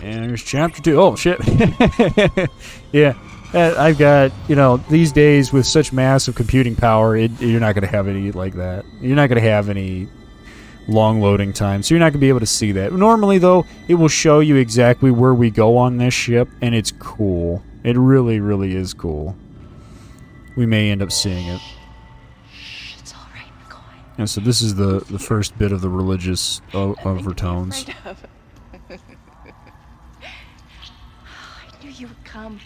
And there's chapter 2. Oh, shit. Yeah. I've got, you know, these days with such massive computing power, you're not going to have any like that. You're not going to have any long loading time, so you're not going to be able to see that. Normally, though, it will show you exactly where we go on this ship, and it's cool. It really, really is cool. We may end up seeing it. It's all right, McCoy. And so this is the first bit of the religious overtones. I knew you would come.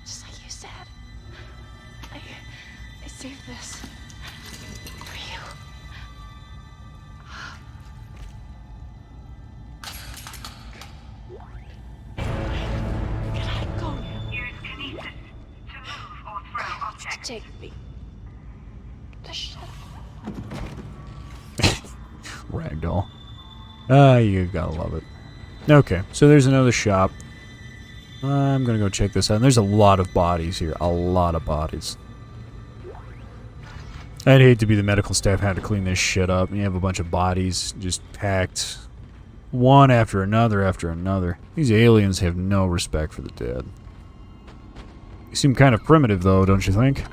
Just like you said. I saved this for you. Can I go now? Use kinesis to move or throw objects. Take me. Shut up. Ragdoll. Ah, you gotta love it. Okay, so there's another shop. I'm gonna go check this out. And there's a lot of bodies here. A lot of bodies. I'd hate to be the medical staff had to clean this shit up. You have a bunch of bodies just packed one after another after another. These aliens have no respect for the dead. They seem kind of primitive, though, don't you think?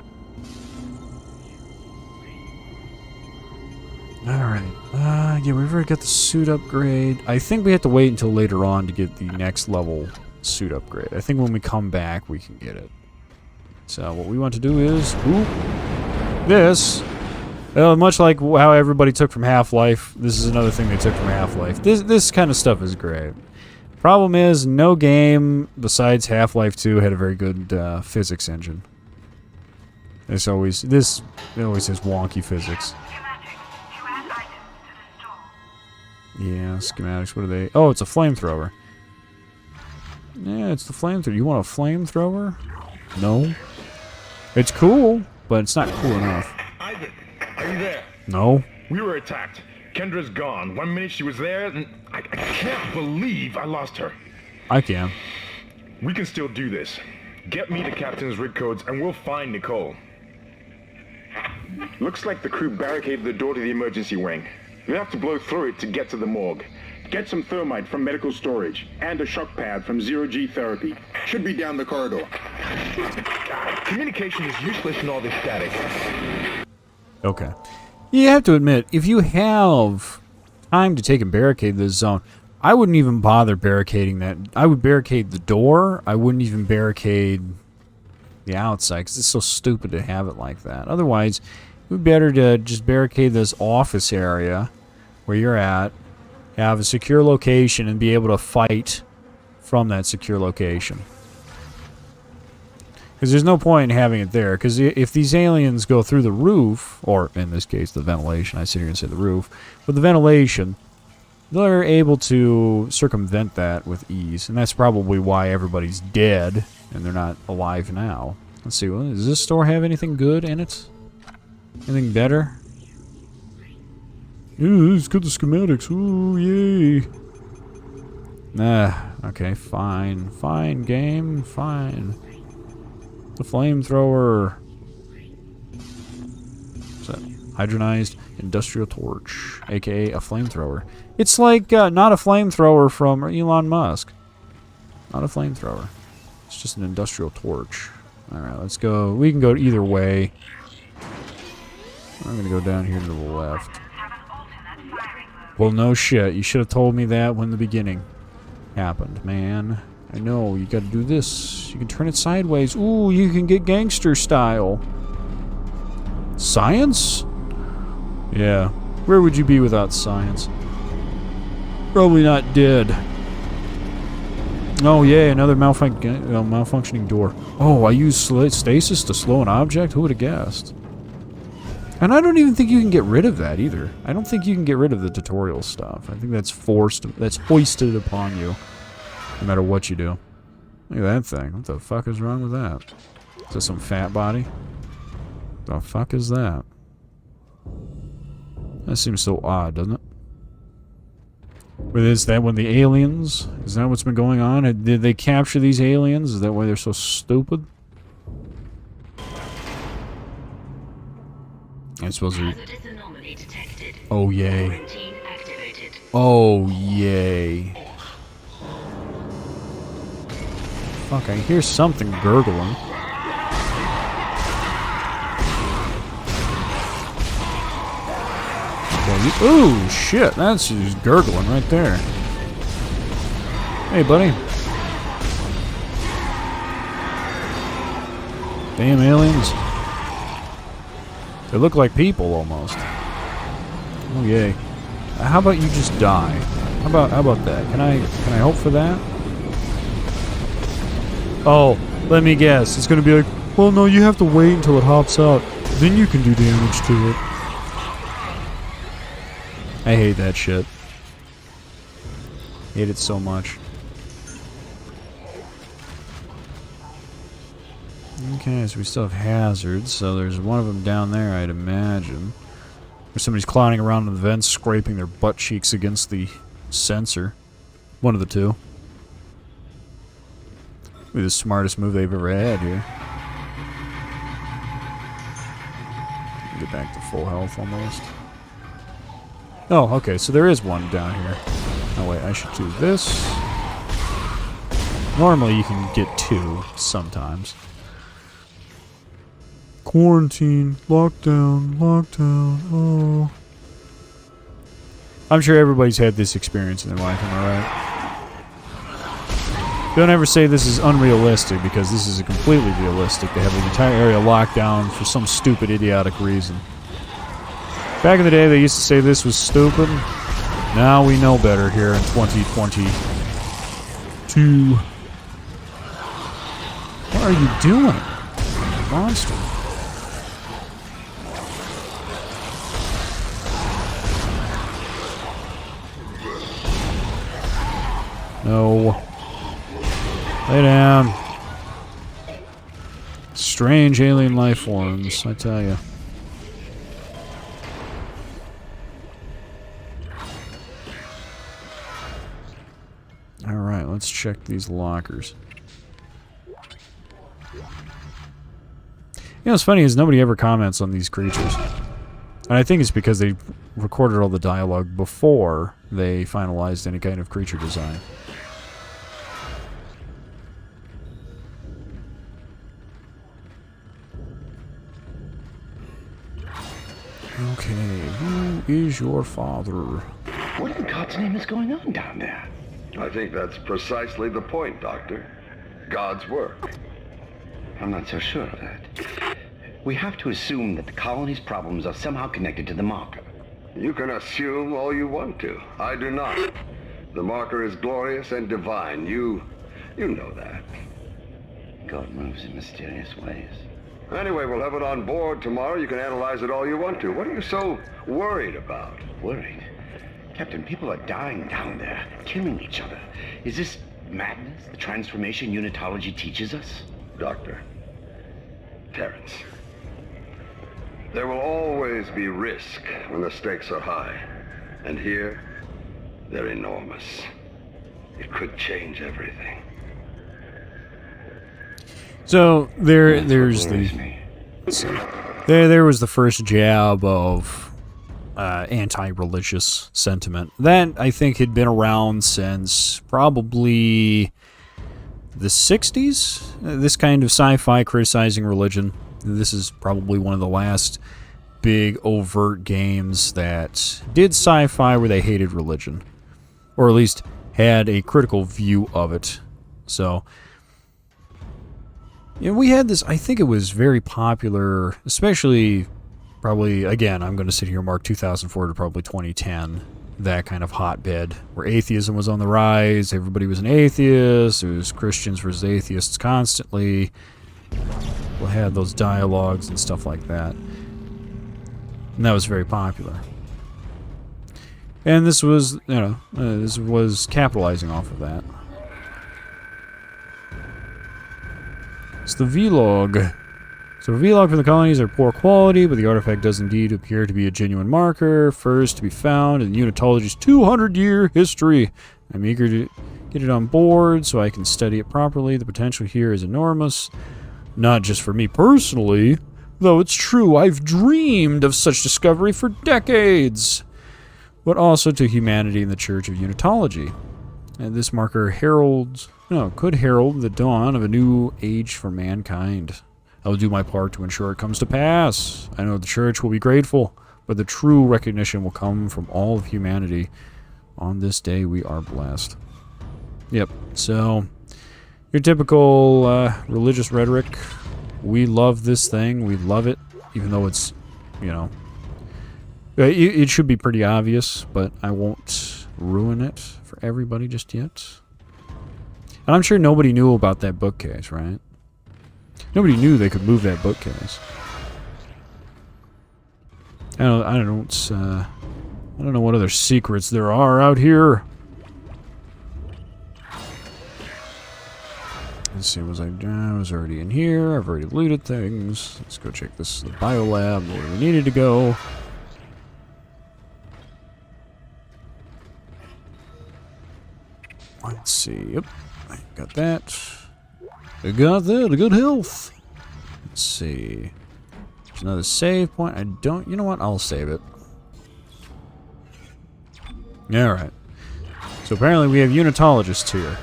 Alright. Yeah, we've already got the suit upgrade. I think we have to wait until later on to get the next level suit upgrade. I think when we come back, we can get it. So what we want to do is... Ooh, this... much like how everybody took from Half-Life, this is another thing they took from Half-Life. This kind of stuff is great. Problem is, no game besides Half-Life 2 had a very good physics engine. It always has wonky physics. Yeah, schematics, what are they? Oh, it's a flamethrower. Yeah, it's the flamethrower. You want a flamethrower? No. It's cool, but it's not cool enough. Isaac, are you there? No. We were attacked. Kendra's gone. 1 minute she was there, and I can't believe I lost her. I can. We can still do this. Get me the captain's rig codes, and we'll find Nicole. Looks like the crew barricaded the door to the emergency wing. We have to blow through it to get to the morgue. Get some thermite from medical storage, and a shock pad from zero-G therapy. Should be down the corridor. Communication is useless in all this static. Okay. You have to admit, if you have time to take and barricade this zone, I wouldn't even bother barricading that. I would barricade the door. I wouldn't even barricade the outside, because it's so stupid to have it like that. Otherwise, it would be better to just barricade this office area where you're at, have a secure location, and be able to fight from that secure location. Because there's no point in having it there, because if these aliens go through the roof, or in this case the ventilation, I sit here and say the roof, but the ventilation, they're able to circumvent that with ease, and that's probably why everybody's dead, and they're not alive now. Let's see, well, does this store have anything good in it? Anything better? Ooh, it's got the schematics. Ooh, yay. Okay, fine. Fine, game. Fine. The flamethrower. What's that? Hydronized industrial torch, aka a flamethrower. It's like not a flamethrower from Elon Musk. Not a flamethrower. It's just an industrial torch. Alright, let's go. We can go either way. I'm gonna go down here to the left. Well, no shit. You should have told me that when the beginning happened, man. I know. You gotta do this. You can turn it sideways. Ooh, you can get gangster style. Science? Yeah. Where would you be without science? Probably not dead. Oh, yeah. Another malfunctioning door. Oh, I use stasis to slow an object? Who would have guessed? And I don't even think you can get rid of that either. I don't think you can get rid of the tutorial stuff. I think that's forced, that's hoisted upon you, no matter what you do. Look at that thing. What the fuck is wrong with that? Is that some fat body? The fuck is that? That seems so odd, doesn't it? But is that when the aliens? Is that what's been going on? Did they capture these aliens? Is that why they're so stupid? I suppose we... Oh, yay. Oh, yay. Fuck, I hear something gurgling. Okay, ooh, shit, that's just gurgling right there. Hey, buddy. Damn aliens. They look like people, almost. Oh, yay. How about you just die? How about that? Can I hope for that? Oh, let me guess. It's gonna be like, well, no, you have to wait until it hops out. Then you can do damage to it. I hate that shit. Hate it so much. Okay, so we still have hazards. So there's one of them down there, I'd imagine. Or somebody's clowning around in the vents, scraping their butt cheeks against the sensor. One of the two. Maybe the smartest move they've ever had here. Get back to full health almost. Oh, okay, so there is one down here. Oh wait, I should do this. Normally you can get two sometimes. Quarantine, lockdown, lockdown, oh. I'm sure everybody's had this experience in their life, am I right? Don't ever say this is unrealistic, because this is completely realistic to have an entire area locked down for some stupid, idiotic reason. Back in the day, they used to say this was stupid. Now we know better here in 2022. What are you doing, monster? No. Lay down. Strange alien life forms, I tell you. Alright, let's check these lockers. You know what's funny is nobody ever comments on these creatures. And I think it's because they recorded all the dialogue before they finalized any kind of creature design. Okay, who is your father? What in God's name is going on down there? I think that's precisely the point, Doctor. God's work. I'm not so sure of that. We have to assume that the colony's problems are somehow connected to the marker. You can assume all you want to. I do not. The marker is glorious and divine. You know that. God moves in mysterious ways. Anyway, we'll have it on board tomorrow. You can analyze it all you want to. What are you so worried about? Worried? Captain, people are dying down there, killing each other. Is this madness, the transformation unitology teaches us? Doctor. Terrence. There will always be risk when the stakes are high. And here, they're enormous. It could change everything. So there's the there was the first jab of anti-religious sentiment that I think had been around since probably the 60s. This kind of sci-fi criticizing religion. This is probably one of the last big overt games that did sci-fi where they hated religion, or at least had a critical view of it. So. You know, we had this, I think it was very popular, especially, probably, again, I'm going to sit here and mark 2004 to probably 2010, that kind of hotbed, where atheism was on the rise, everybody was an atheist, it was Christians versus atheists constantly, we had those dialogues and stuff like that, and that was very popular. And this was, you know, this was capitalizing off of that. It's the vlog. So vlog from the colonies are poor quality, but the artifact does indeed appear to be a genuine marker, first to be found in Unitology's 200-year history. I'm eager to get it on board so I can study it properly. The potential here is enormous. Not just for me personally, though it's true I've dreamed of such discovery for decades, but also to humanity and the Church of Unitology. And this marker could herald the dawn of a new age for mankind. I will do my part to ensure it comes to pass. I know the church will be grateful, but the true recognition will come from all of humanity. On this day, we are blessed. Yep, so your typical religious rhetoric. We love this thing. We love it, even though it's, you know, it should be pretty obvious, but I won't ruin it for everybody just yet. And I'm sure nobody knew about that bookcase, right? Nobody knew they could move that bookcase. I don't know what other secrets there are out here. Let's see, I was already in here. I've already looted things. Let's go check this, the biolab, where we needed to go. Let's see, yep, I got that. I got that, a good health. Let's see. There's another save point. You know what, I'll save it. Alright. So apparently we have unitologists here.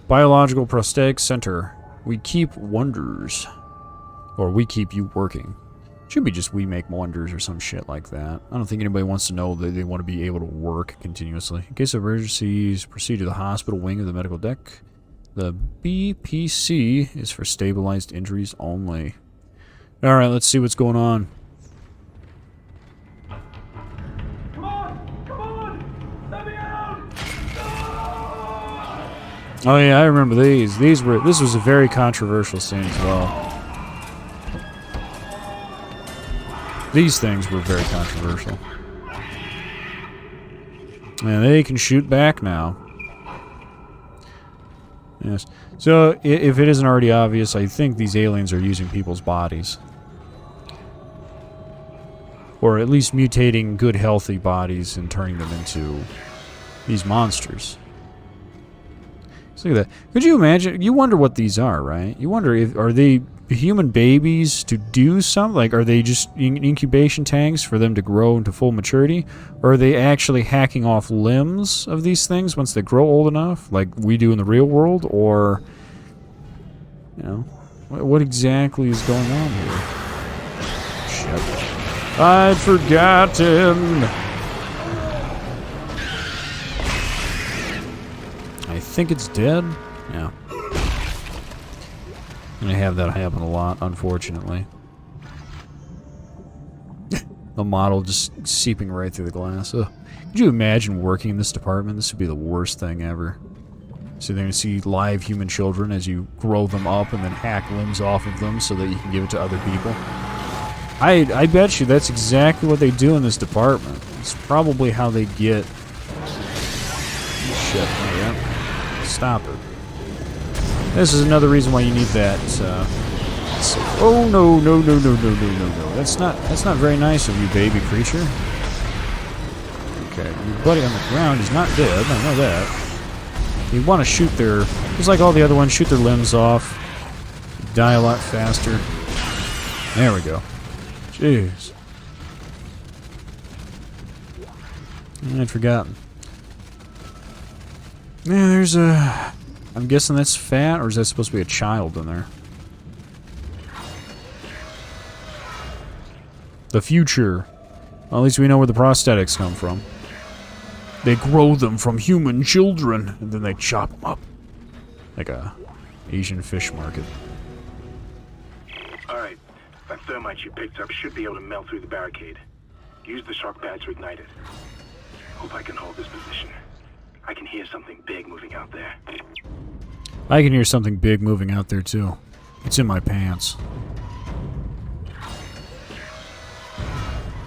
Biological Prosthetic Center. We keep wonders. Or we keep you working. Should be just we make wonders or some shit like that. I don't think anybody wants to know that they want to be able to work continuously. In case of emergencies, proceed to the hospital wing of the medical deck. The BPC is for stabilized injuries only. Alright, let's see what's going on. Come on! Let me out! Oh yeah, I remember these. This was a very controversial scene as well. These things were very controversial. And they can shoot back now. Yes. So, if it isn't already obvious, I think these aliens are using people's bodies. Or at least mutating good, healthy bodies and turning them into these monsters. So look at that. Could you imagine? You wonder what these are, right? You wonder are they human babies to do something? Like, are they just incubation tanks for them to grow into full maturity? Or are they actually hacking off limbs of these things once they grow old enough, like we do in the real world? Or, you know, what exactly is going on here? Shit. I'd forgotten. I think it's dead. Yeah. And I have that happen a lot, unfortunately. The model just seeping right through the glass. Ugh. Could you imagine working in this department? This would be the worst thing ever. So they're going to see live human children as you grow them up and then hack limbs off of them so that you can give it to other people. I bet you that's exactly what they do in this department. It's probably how they get... Shit, yeah. Stop it. This is another reason why you need that, oh no, no, no, no, no, no, no, no. That's not very nice of you, baby creature. Okay, your buddy on the ground is not dead, I know that. You want to shoot their, just like all the other ones, shoot their limbs off. Die a lot faster. There we go. Jeez. I'd forgotten. Yeah, there's a... I'm guessing that's fat, or is that supposed to be a child in there? The future. Well, at least we know where the prosthetics come from. They grow them from human children, and then they chop them up. Like a Asian fish market. Alright, that thermite you picked up should be able to melt through the barricade. Use the shock pad to ignite it. Hope I can hold this position. I can hear something big moving out there. I can hear something big moving out there, too. It's in my pants.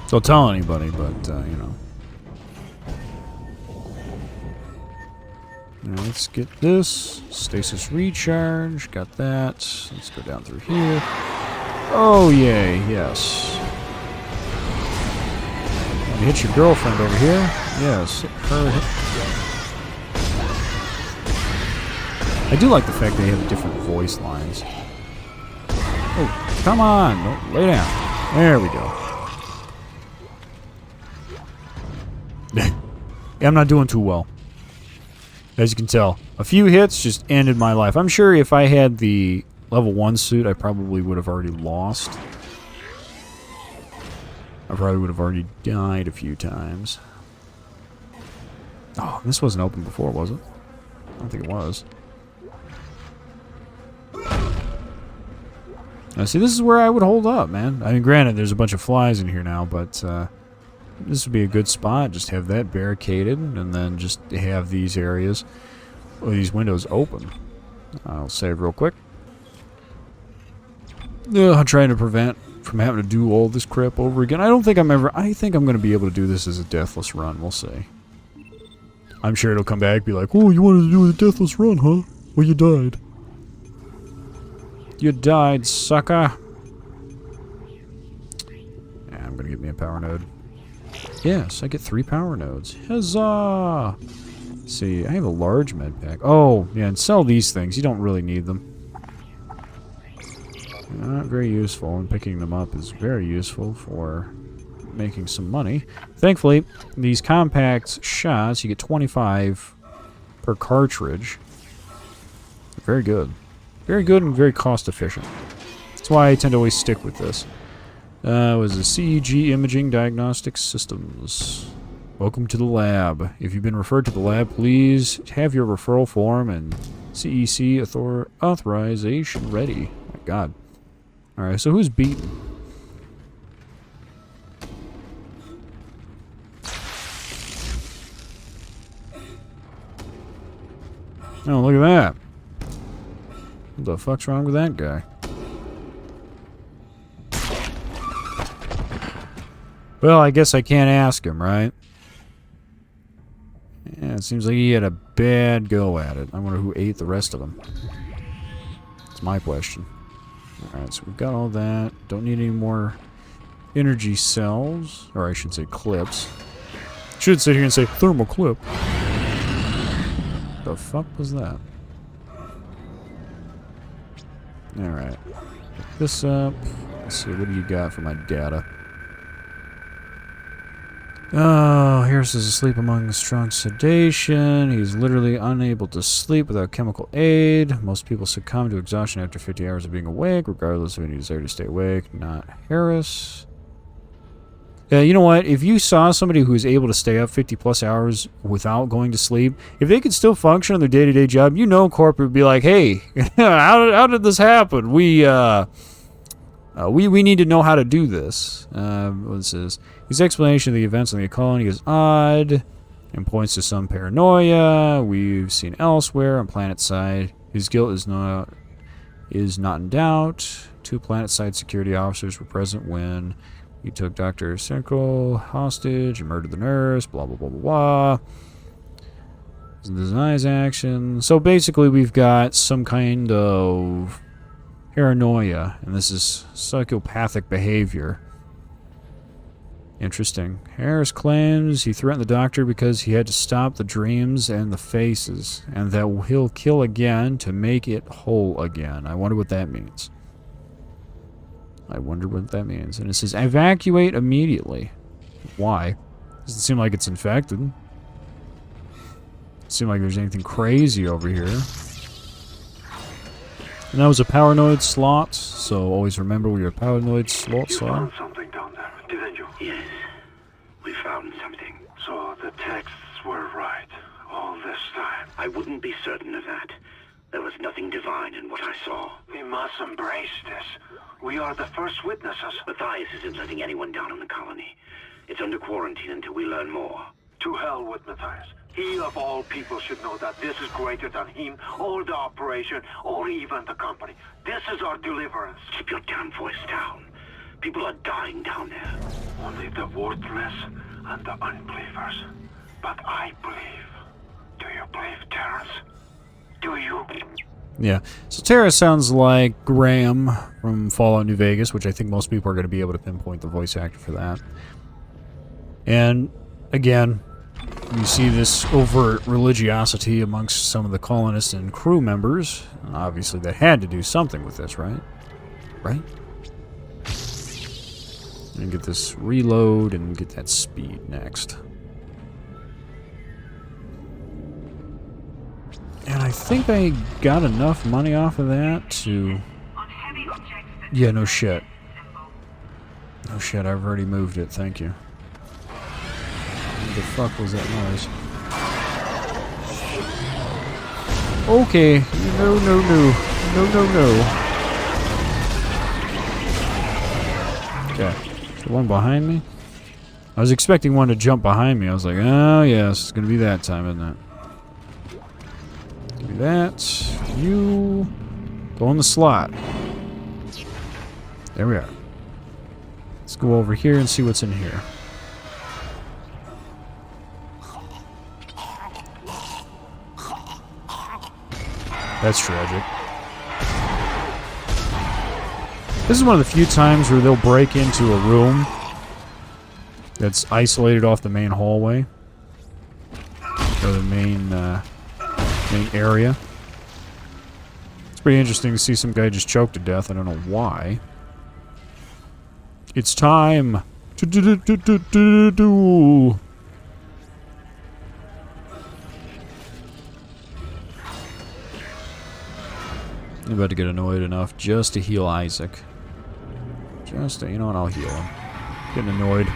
Don't tell anybody, but, you know. Now, let's get this. Stasis recharge. Got that. Let's go down through here. Oh, yay. Yes. Want to hit your girlfriend over here? Yes. Hit her. I do like the fact they have different voice lines. Oh, come on. Don't lay down. There we go. Yeah, I'm not doing too well. As you can tell, a few hits just ended my life. I'm sure if I had the level 1 suit, I probably would have already lost. I probably would have already died a few times. Oh, this wasn't open before, was it? I don't think it was. Now, see, this is where I would hold up, man. I mean, granted, there's a bunch of flies in here now, but this would be a good spot. Just have that barricaded, and then just have these areas, or these windows open. I'll save real quick. I'm trying to prevent from having to do all this crap over again. I think I'm going to be able to do this as a deathless run. We'll see. I'm sure it'll come back, be like, oh, you wanted to do a deathless run, huh? Well, you died. You died, sucker. Yeah, I'm going to get me a power node. Yes, I get 3 power nodes. Huzzah! Let's see, I have a large med pack. Oh, yeah, and sell these things. You don't really need them. Not very useful, and picking them up is very useful for making some money. Thankfully, these compact shots, you get 25 per cartridge. Very good. Very good and very cost efficient. That's why I tend to always stick with this. Was the CEG Imaging Diagnostics Systems. Welcome to the lab. If you've been referred to the lab, please have your referral form and CEC authorization ready. Oh my God. Alright, so who's beaten? Oh, look at that. What the fuck's wrong with that guy? Well, I guess I can't ask him, right? Yeah, it seems like he had a bad go at it. I wonder who ate the rest of them. That's my question. Alright, so we've got all that. Don't need any more energy cells. Or I should say clips. Should sit here and say thermal clip. The fuck was that? Alright. Pick this up. Let's see, what do you got for my data? Oh, Harris is asleep among strong sedation. He's literally unable to sleep without chemical aid. Most people succumb to exhaustion after 50 hours of being awake, regardless of any desire to stay awake. Not Harris. Yeah, you know what? If you saw somebody who is able to stay up 50 plus hours without going to sleep, if they could still function on their day-to-day job, you know corporate would be like, hey, how did this happen? We need to know how to do this. What's this? His explanation of the events on the colony is odd and points to some paranoia we've seen elsewhere on planet side. His guilt is not in doubt. 2 planet side security officers were present when he took Dr. Central hostage and murdered the nurse, blah, blah, blah, blah, blah. Denies action. So basically we've got some kind of paranoia, and this is psychopathic behavior. Interesting. Harris claims he threatened the doctor because he had to stop the dreams and the faces, and that he'll kill again to make it whole again. I wonder what that means. And it says, evacuate immediately. Why? Doesn't seem like it's infected. Doesn't seem like there's anything crazy over here. And that was a paranoid slot, so always remember where your paranoid slots are. You found something down there, didn't you? Yes, we found something. So the texts were right all this time. I wouldn't be certain of that. There was nothing divine in what I saw. We must embrace this. We are the first witnesses. Matthias isn't letting anyone down in the colony. It's under quarantine until we learn more. To hell with Matthias. He of all people should know that this is greater than him, or the operation, or even the company. This is our deliverance. Keep your damn voice down. People are dying down there. Only the worthless and the unbelievers. But I believe. Do you believe, Terrence? Do you? Yeah. So Terra sounds like Graham from Fallout New Vegas, which I think most people are going to be able to pinpoint the voice actor for that. And again, you see this overt religiosity amongst some of the colonists and crew members. Obviously, they had to do something with this, right? Right? And get this reload and get that speed next. And I think I got enough money off of that to... On heavy objects that Yeah, no shit. symbol. No shit, I've already moved it, thank you. What the fuck was that noise? Okay, no, no, no. No, no, no. Okay, is there one behind me? I was expecting one to jump behind me. I was like, oh yes, it's gonna be that time, isn't it? Give me that. You go in the slot. There we are. Let's go over here and see what's in here. That's tragic. This is one of the few times where they'll break into a room that's isolated off the main hallway. Or the main area. It's pretty interesting to see some guy just choke to death. I don't know why. It's time to do. I'm about to get annoyed enough just to heal Isaac. Just to, you know what, I'll heal him. Getting annoyed.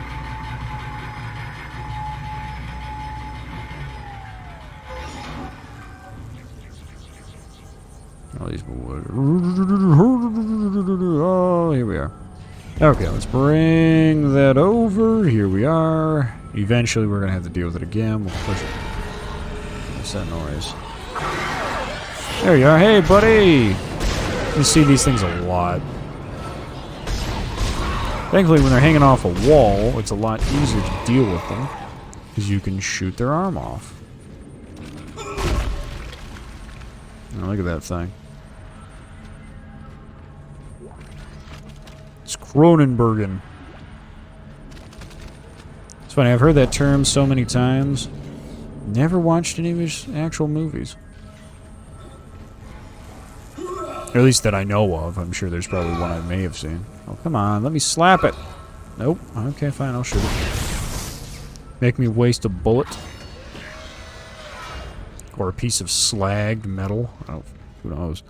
All these wood. Oh, here we are. Okay, let's bring that over. Here we are. Eventually, we're gonna have to deal with it again. We'll push it. What's that noise? There you are. Hey, buddy! You see these things a lot. Thankfully, when they're hanging off a wall, it's a lot easier to deal with them. Because you can shoot their arm off. Oh, look at that thing. It's Cronenbergen. It's funny, I've heard that term so many times. Never watched any of his actual movies. Or at least that I know of. I'm sure there's probably one I may have seen. Oh, come on. Let me slap it. Nope. Okay, fine. I'll shoot it. Make me waste a bullet. Or a piece of slagged metal. Oh, who knows.